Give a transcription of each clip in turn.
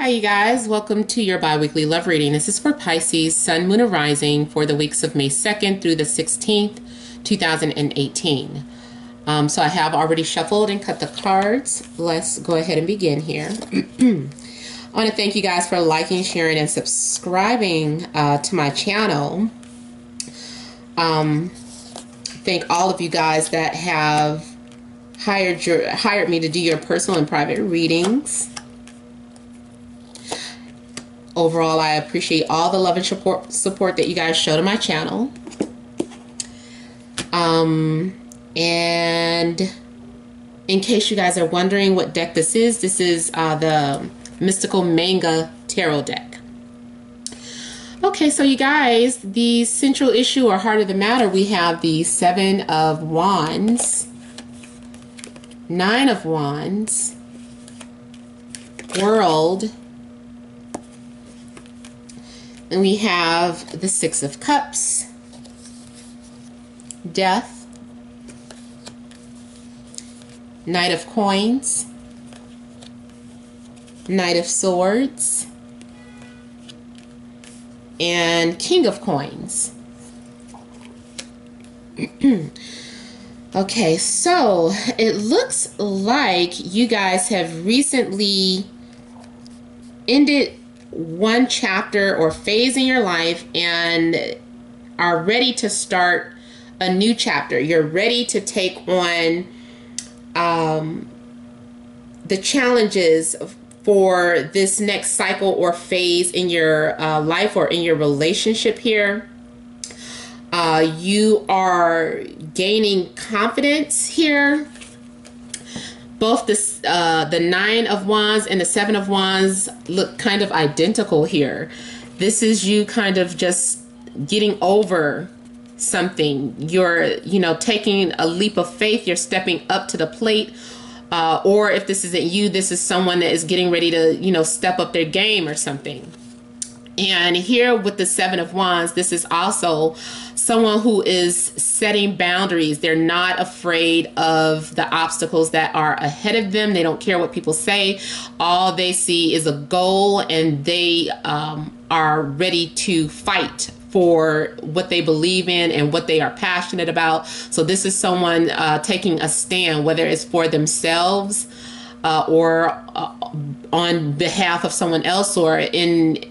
Hi, you guys. Welcome to your bi-weekly love reading. This is for Pisces, Sun, Moon, and Rising for the weeks of May 2nd through the 16th, 2018. So I have already shuffled and cut the cards. Let's go ahead and begin here. I want to thank you guys for liking, sharing, and subscribing to my channel. Thank all of you guys that have hired me to do your personal and private readings. Overall, I appreciate all the love and support that you guys show to my channel. And in case you guys are wondering what deck this is the Mystical Manga Tarot deck. Okay, so you guys, the central issue or heart of the matter, we have the 7 of Wands, 9 of Wands, World, and we have the 6 of Cups, Death, Knight of Coins, Knight of Swords, and King of Coins. Okay, so it looks like you guys have recently ended one chapter or phase in your life and are ready to start a new chapter. You're ready to take on the challenges for this next cycle or phase in your life or in your relationship here. You are gaining confidence here. Both the 9 of Wands and the 7 of Wands look kind of identical here. This is you kind of just getting over something. You're, taking a leap of faith. You're stepping up to the plate. Or if this isn't you, this is someone that is getting ready to, step up their game or something. And here with the 7 of Wands, this is also someone who is setting boundaries. They're not afraid of the obstacles that are ahead of them. They don't care what people say. All they see is a goal, and they are ready to fight for what they believe in and what they are passionate about. So this is someone taking a stand, whether it's for themselves or on behalf of someone else, or in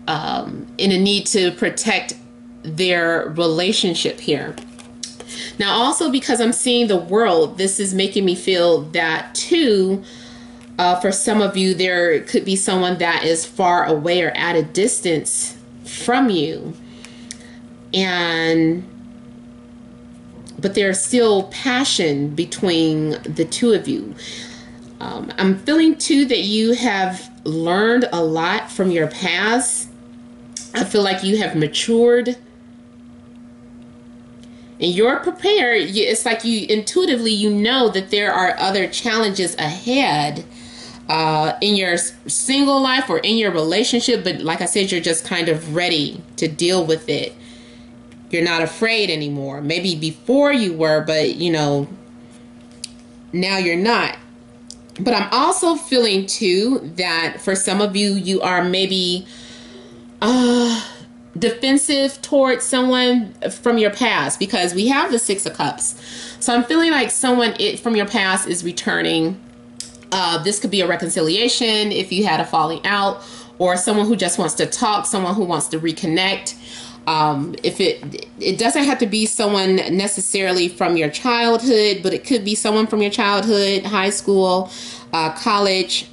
a need to protect their relationship here. Now, also because I'm seeing the World, this is making me feel that too, for some of you, there could be someone that is far away or at a distance from you. But there's still passion between the two of you. I'm feeling too that you have learned a lot from your past. I feel like you have matured and you're prepared. It's like you intuitively, know that there are other challenges ahead in your single life or in your relationship. But like I said, you're just kind of ready to deal with it. You're not afraid anymore. Maybe before you were, but now you're not. But I'm also feeling too that for some of you, you are maybe defensive towards someone from your past, because we have the 6 of Cups. So I'm feeling like someone from your past is returning. This could be a reconciliation if you had a falling out, or someone who just wants to talk, someone who wants to reconnect. If it doesn't have to be someone necessarily from your childhood, but it could be someone from your childhood, high school, college.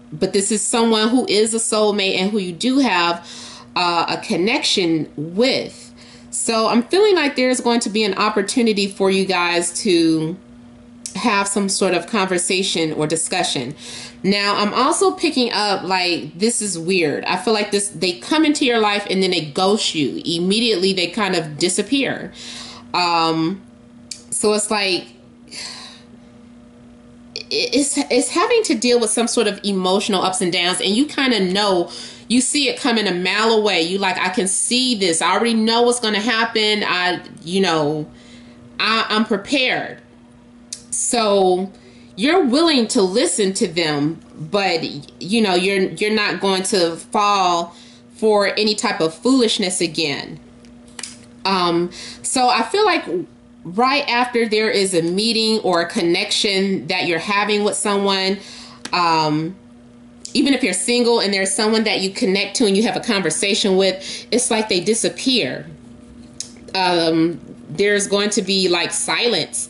But this is someone who is a soulmate and who you do have a connection with. So I'm feeling like there's going to be an opportunity for you guys to have some sort of conversation or discussion. Now, I'm also picking up, like, this is weird. I feel like they come into your life and then they ghost you. Immediately, they kind of disappear. So it's like, it's having to deal with some sort of emotional ups and downs, and you kind of know, you see it coming a mile away. You like, I can see this. I already know what's going to happen. I'm prepared. So you're willing to listen to them, but you know, you're not going to fall for any type of foolishness again. So I feel like right after there is a meeting or a connection that you're having with someone, even if you're single and there's someone that you connect to and you have a conversation with, it's like they disappear. There's going to be like silence.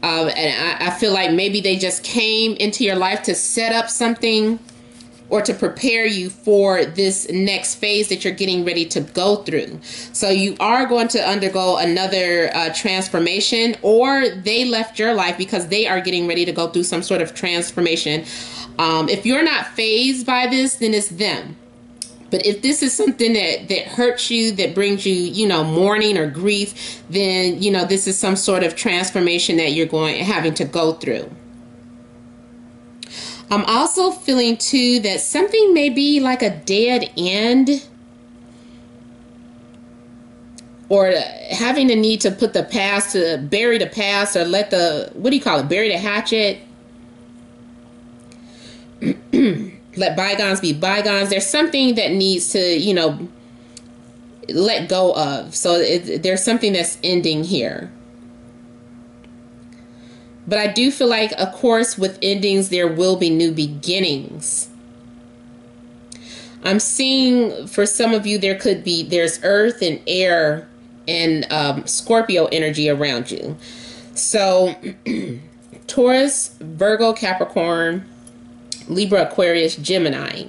And I feel like maybe they just came into your life to set up something or to prepare you for this next phase that you're getting ready to go through. So you are going to undergo another transformation, or they left your life because they are getting ready to go through some sort of transformation. If you're not fazed by this, then it's them. But if this is something that hurts you, that brings you, you know, mourning or grief, then, you know, this is some sort of transformation that you're having to go through. I'm also feeling too that something may be like a dead end, or having the need to put the past, to bury the past, or let the, what do you call it, bury the hatchet. Let bygones be bygones. There's something that needs to, you know, let go of. So there's something that's ending here. But I do feel like, of course, with endings, there will be new beginnings. I'm seeing for some of you, there's earth and air and Scorpio energy around you. So Taurus, Virgo, Capricorn, Libra, Aquarius, Gemini.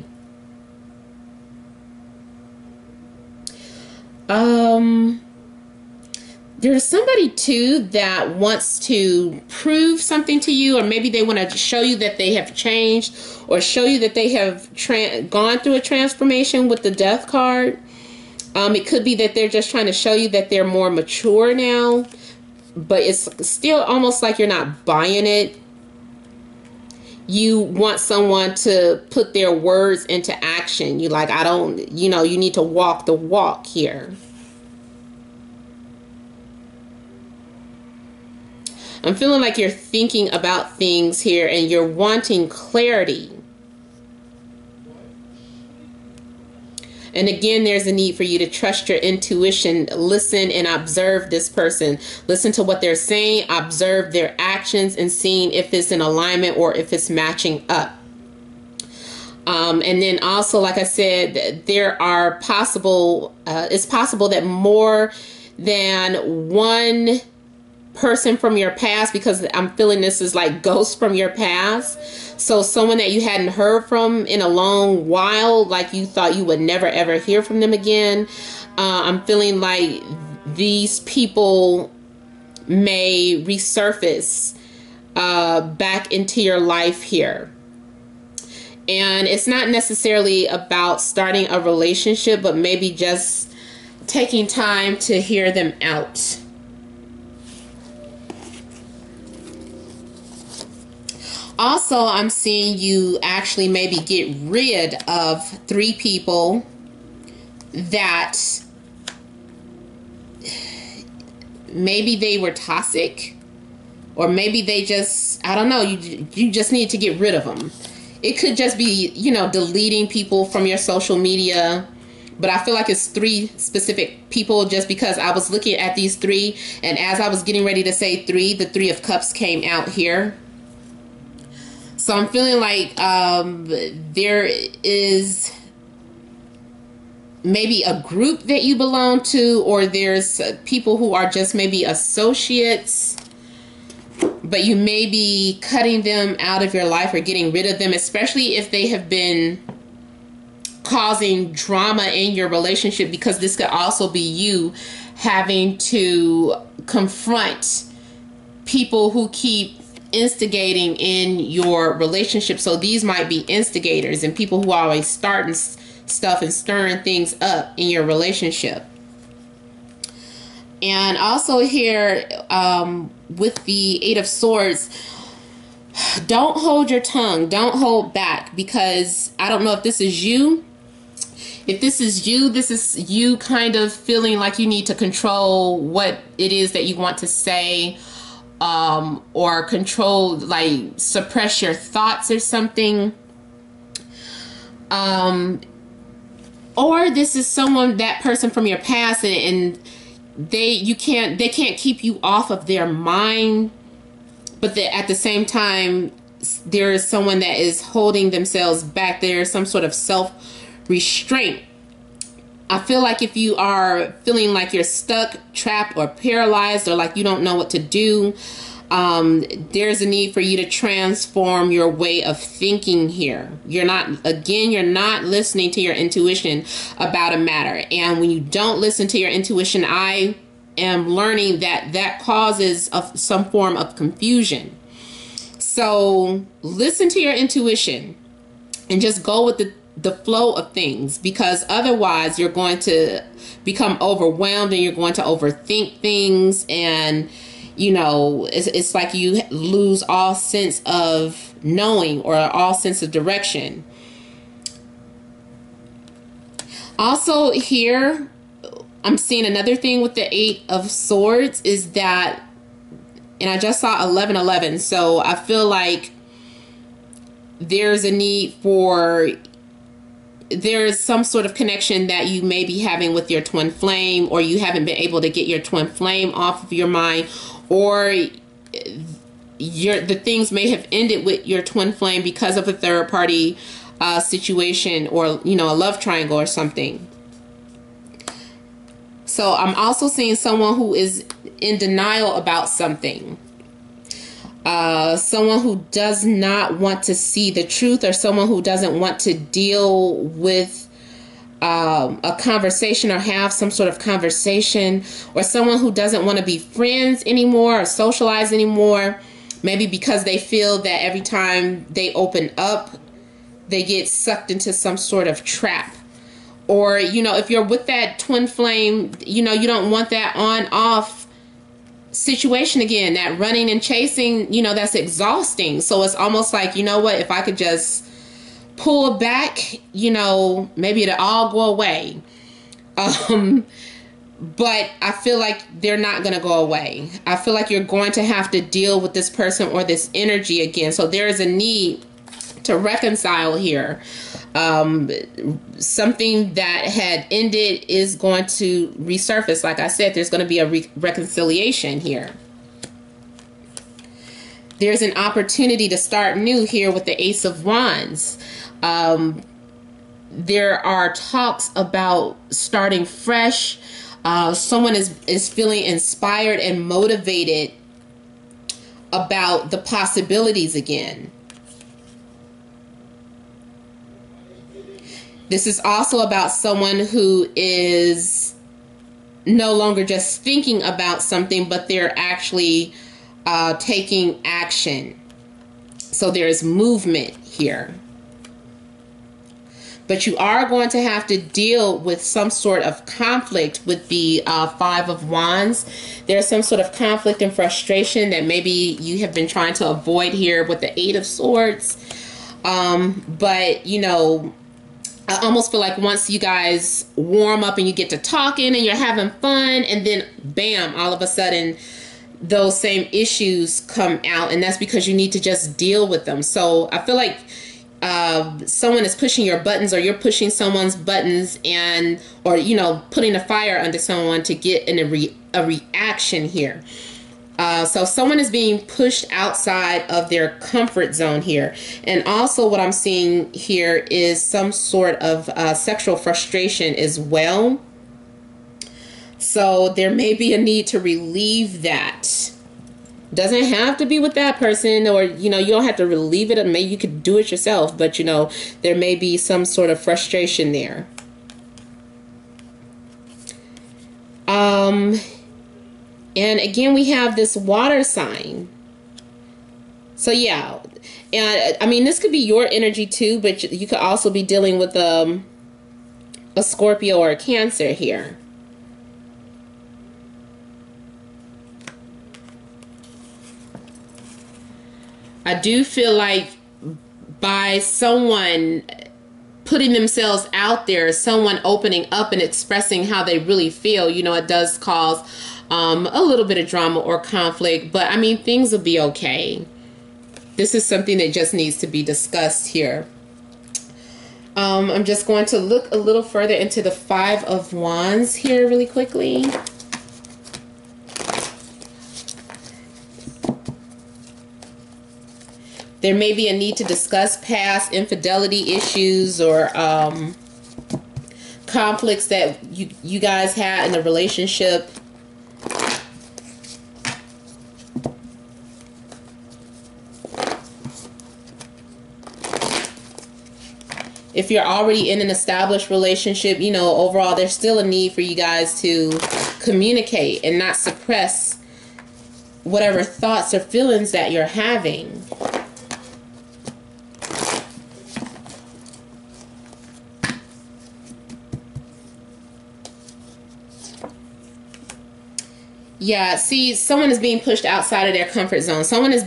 There's somebody too that wants to prove something to you, or maybe they want to show you that they have changed, or show you that they have gone through a transformation with the Death card. It could be that they're just trying to show you that they're more mature now, but it's still almost like you're not buying it. You want someone to put their words into action. You like, I don't, you know, you need to walk the walk here. I'm feeling like you're thinking about things here and you're wanting clarity. And again, there's a need for you to trust your intuition, listen and observe this person. Listen to what they're saying, observe their actions, and seeing if it's in alignment or if it's matching up. And then also, like I said, there are it's possible that more than one person from your past, because I'm feeling this is like ghosts from your past. So someone that you hadn't heard from in a long while, like you thought you would never ever hear from them again. I'm feeling like these people may resurface back into your life here. And it's not necessarily about starting a relationship, but maybe just taking time to hear them out. Also, I'm seeing you actually maybe get rid of 3 people that maybe they were toxic, or maybe they just, I don't know, you just need to get rid of them. It could just be, you know, deleting people from your social media. But I feel like it's 3 specific people, just because I was looking at these 3, and as I was getting ready to say 3, the 3 of Cups came out here. So I'm feeling like there is maybe a group that you belong to, or there's people who are just maybe associates, but you may be cutting them out of your life or getting rid of them, especially if they have been causing drama in your relationship, because this could also be you having to confront people who keep instigating in your relationship. So these might be instigators and people who are always starting stuff and stirring things up in your relationship. And also here with the 8 of Swords, don't hold your tongue, don't hold back, because I don't know if this is you. If this is you kind of feeling like you need to control what it is that you want to say, or control, like suppress your thoughts or something. Or this is someone, that person from your past, and they can't keep you off of their mind, but at the same time there is someone that is holding themselves back. There is some sort of self-restraint. I feel like if you are feeling like you're stuck, trapped, or paralyzed, or like you don't know what to do, there's a need for you to transform your way of thinking here. You're not listening to your intuition about a matter. And when you don't listen to your intuition, I am learning that causes some form of confusion. So listen to your intuition and just go with the flow of things, because otherwise you're going to become overwhelmed and you're going to overthink things, and it's like you lose all sense of knowing or all sense of direction. Also here, I'm seeing another thing with the 8 of Swords is that, and I just saw 1111, so I feel like there's a need for, there's some sort of connection that you may be having with your twin flame, or you haven't been able to get your twin flame off of your mind, or the things may have ended with your twin flame because of a third party situation, or a love triangle or something. So I'm also seeing someone who is in denial about something. Someone who does not want to see the truth, or someone who doesn't want to deal with a conversation or have some sort of conversation, or someone who doesn't want to be friends anymore or socialize anymore, maybe because they feel that every time they open up, they get sucked into some sort of trap. Or, if you're with that twin flame, you don't want that on-off situation again, that running and chasing, that's exhausting. So it's almost like, what, if I could just pull back, maybe it'll all go away. But I feel like they're not going to go away. I feel like you're going to have to deal with this person or this energy again. So there is a need to reconcile here. Something that had ended is going to resurface. Like I said, there's going to be a reconciliation here. There's an opportunity to start new here with the Ace of Wands. There are talks about starting fresh. Someone is feeling inspired and motivated about the possibilities again. This is also about someone who is no longer just thinking about something, but they're actually taking action. So there is movement here. But you are going to have to deal with some sort of conflict with the 5 of Wands. There's some sort of conflict and frustration that maybe you have been trying to avoid here with the 8 of Swords. But, I almost feel like once you guys warm up and you get to talking and you're having fun, and then bam, all of a sudden those same issues come out, and that's because you need to just deal with them. So I feel like someone is pushing your buttons, or you're pushing someone's buttons, or putting a fire under someone to get a reaction here. So someone is being pushed outside of their comfort zone here. And also what I'm seeing here is some sort of sexual frustration as well. So there may be a need to relieve that. Doesn't have to be with that person, or, you don't have to relieve it. Maybe you could do it yourself, but, there may be some sort of frustration there. And again, we have this water sign. So yeah, and I mean, this could be your energy too, but you could also be dealing with a Scorpio or a Cancer here. I do feel like by someone putting themselves out there, someone opening up and expressing how they really feel, it does cause a little bit of drama or conflict, but I mean, things will be okay. This is something that just needs to be discussed here. I'm just going to look a little further into the Five of Wands here really quickly. There may be a need to discuss past infidelity issues or conflicts that you guys had in the relationship. If you're already in an established relationship, you know, overall, there's still a need for you guys to communicate and not suppress whatever thoughts or feelings that you're having. Yeah, see, someone is being pushed outside of their comfort zone. Someone is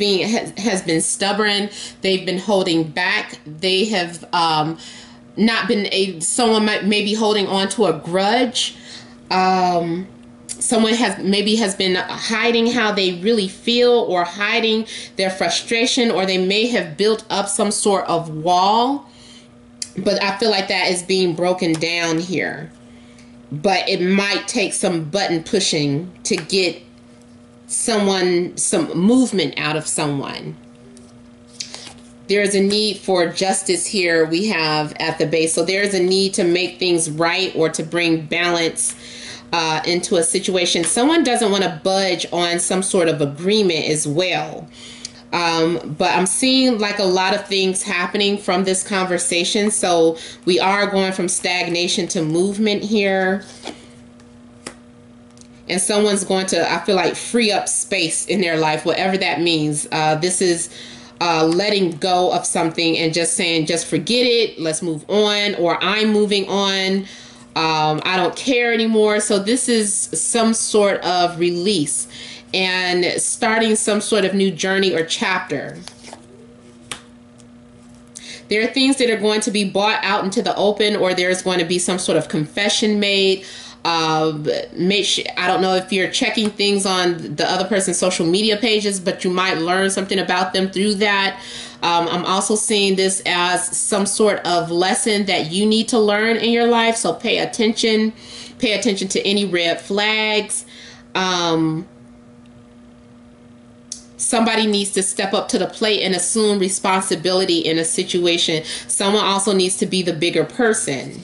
has been stubborn. They've been holding back. They have not been someone may be holding on to a grudge. Someone has been hiding how they really feel, or hiding their frustration, or they may have built up some sort of wall. But I feel like that is being broken down here. But it might take some button pushing to get some movement out of someone. There is a need for justice here we have at the base. So there is a need to make things right, or to bring balance into a situation. Someone doesn't want to budge on some sort of agreement as well. But I'm seeing like a lot of things happening from this conversation. So we are going from stagnation to movement here. And someone's going to, I feel like, free up space in their life, whatever that means. This is letting go of something and just saying, just forget it. Let's move on. Or I'm moving on. I don't care anymore. So this is some sort of release and starting some sort of new journey or chapter. There are things that are going to be brought out into the open, or there's going to be some sort of confession made. Make sure, I don't know if you're checking things on the other person's social media pages, but you might learn something about them through that. I'm also seeing this as some sort of lesson that you need to learn in your life. So pay attention to any red flags. Somebody needs to step up to the plate and assume responsibility in a situation. Someone also needs to be the bigger person.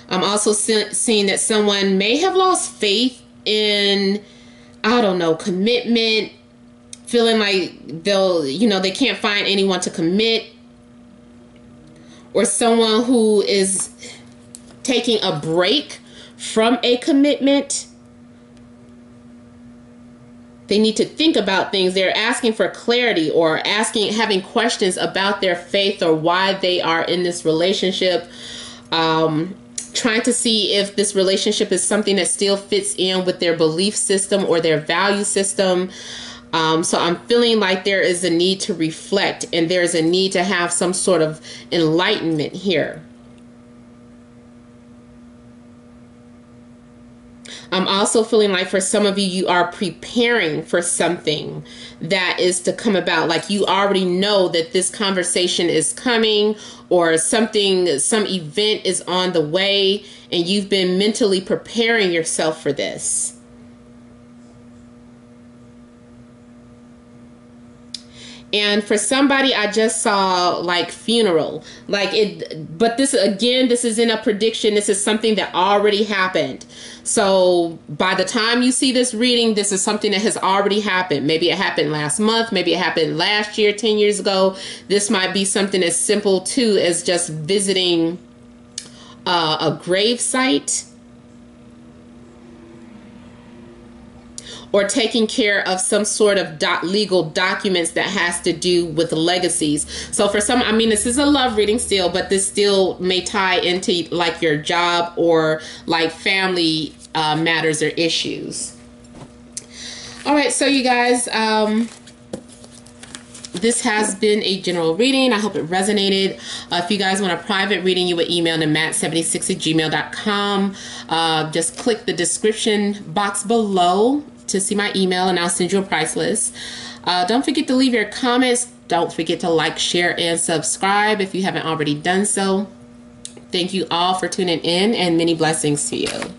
I'm also seeing that someone may have lost faith in, I don't know, commitment, feeling like they can't find anyone to commit, or someone who is taking a break from a commitment. They need to think about things. They're asking for clarity, or having questions about their faith or why they are in this relationship. Trying to see if this relationship is something that still fits in with their belief system or their value system. So I'm feeling like there is a need to reflect, and there's a need to have some sort of enlightenment here. I'm also feeling like for some of you, you are preparing for something that is to come about. Like you already know that this conversation is coming, or some event is on the way, and you've been mentally preparing yourself for this. And for somebody, I just saw like funeral, but this isn't a prediction. This is something that already happened. So by the time you see this reading, this is something that has already happened. Maybe it happened last month. Maybe it happened last year, 10 years ago. This might be something as simple too as just visiting a grave site, or taking care of some sort of legal documents that has to do with legacies. So for some, I mean, this is a love reading still, but this still may tie into like your job or like family matters or issues. All right, so you guys, this has been a general reading. I hope it resonated. If you guys want a private reading, you would email to matt76@gmail.com. Just click the description box below to see my email, and I'll send you a price list. Don't forget to leave your comments. Don't forget to like, share, and subscribe if you haven't already done so. Thank you all for tuning in, and many blessings to you.